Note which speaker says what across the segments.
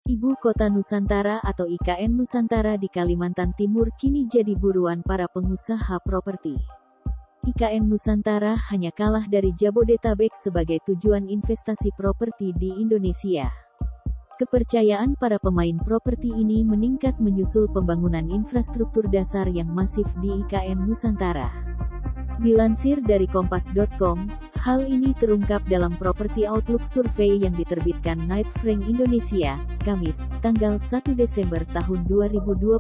Speaker 1: Ibu Kota Nusantara atau IKN Nusantara di Kalimantan Timur kini jadi buruan para pengusaha properti. IKN Nusantara hanya kalah dari Jabodetabek sebagai tujuan investasi properti di Indonesia. Kepercayaan para pemain properti ini meningkat menyusul pembangunan infrastruktur dasar yang masif di IKN Nusantara. Dilansir dari Kompas.com, hal ini terungkap dalam Property Outlook Survey yang diterbitkan Knight Frank Indonesia, Kamis, tanggal 1 Desember tahun 2022.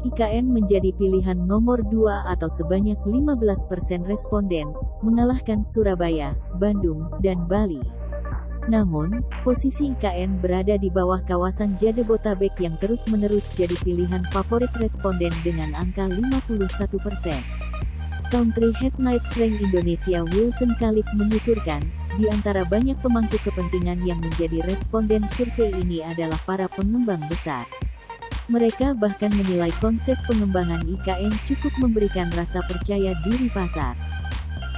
Speaker 1: IKN menjadi pilihan nomor 2 atau sebanyak 15% responden, mengalahkan Surabaya, Bandung, dan Bali. Namun, posisi IKN berada di bawah kawasan Jabodetabek yang terus-menerus jadi pilihan favorit responden dengan angka 51%. Country Head Knight Frank Indonesia Wilson Khalid menuturkan, di antara banyak pemangku kepentingan yang menjadi responden survei ini adalah para pengembang besar. Mereka bahkan menilai konsep pengembangan IKN cukup memberikan rasa percaya diri pasar,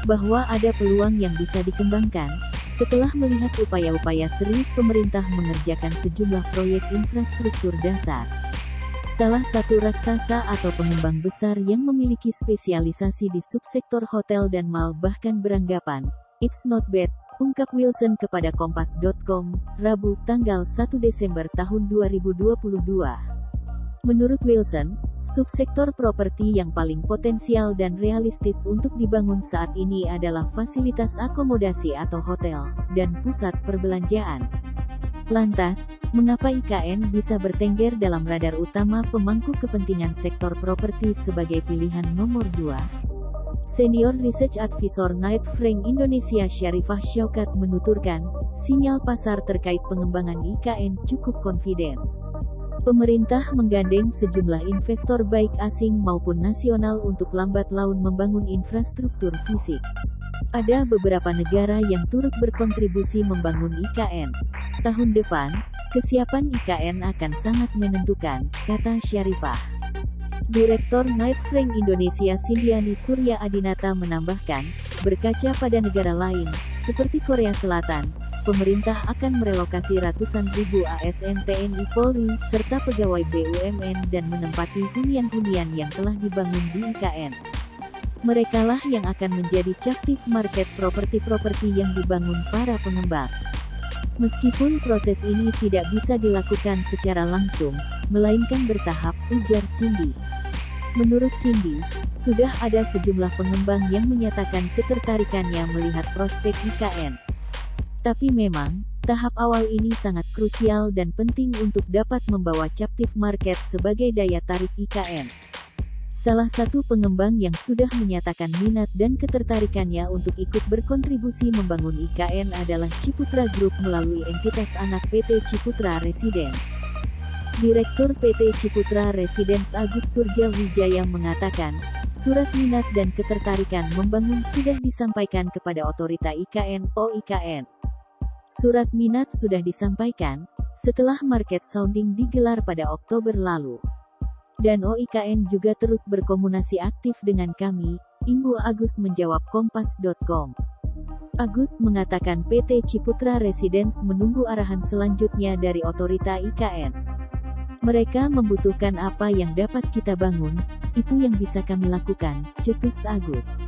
Speaker 1: bahwa ada peluang yang bisa dikembangkan, setelah melihat upaya-upaya serius pemerintah mengerjakan sejumlah proyek infrastruktur dasar. Salah satu raksasa atau pengembang besar yang memiliki spesialisasi di subsektor hotel dan mal bahkan beranggapan, "It's not bad," ungkap Wilson kepada Kompas.com, Rabu, tanggal 1 Desember tahun 2022. Menurut Wilson, subsektor properti yang paling potensial dan realistis untuk dibangun saat ini adalah fasilitas akomodasi atau hotel, dan pusat perbelanjaan. Lantas, mengapa IKN bisa bertengger dalam radar utama pemangku kepentingan sektor properti sebagai pilihan nomor 2? Senior Research Advisor Knight Frank Indonesia Syarifah Syaukat menuturkan, sinyal pasar terkait pengembangan IKN cukup confident. Pemerintah menggandeng sejumlah investor baik asing maupun nasional untuk lambat laun membangun infrastruktur fisik. Ada beberapa negara yang turut berkontribusi membangun IKN. Tahun depan, kesiapan IKN akan sangat menentukan, kata Syarifah. Direktur Knight Frank Indonesia Sindiani Surya Adinata menambahkan, berkaca pada negara lain, seperti Korea Selatan, pemerintah akan merelokasi ratusan ribu ASN TNI Polri, serta pegawai BUMN dan menempati hunian-hunian yang telah dibangun di IKN. Merekalah yang akan menjadi captive market properti-properti yang dibangun para pengembang. Meskipun proses ini tidak bisa dilakukan secara langsung, melainkan bertahap, ujar Cindy. Menurut Cindy, sudah ada sejumlah pengembang yang menyatakan ketertarikannya melihat prospek IKN. Tapi memang, tahap awal ini sangat krusial dan penting untuk dapat membawa captive market sebagai daya tarik IKN. Salah satu pengembang yang sudah menyatakan minat dan ketertarikannya untuk ikut berkontribusi membangun IKN adalah Ciputra Group melalui entitas anak PT Ciputra Residence. Direktur PT Ciputra Residence Agus Surja Wijaya mengatakan, surat minat dan ketertarikan membangun sudah disampaikan kepada Otorita IKN (OIKN). Surat minat sudah disampaikan, setelah market sounding digelar pada Oktober lalu. Dan OIKN juga terus berkomunikasi aktif dengan kami, Imbu Agus menjawab Kompas.com. Agus mengatakan PT Ciputra Residence menunggu arahan selanjutnya dari Otorita IKN. Mereka membutuhkan apa yang dapat kita bangun, itu yang bisa kami lakukan, cetus Agus.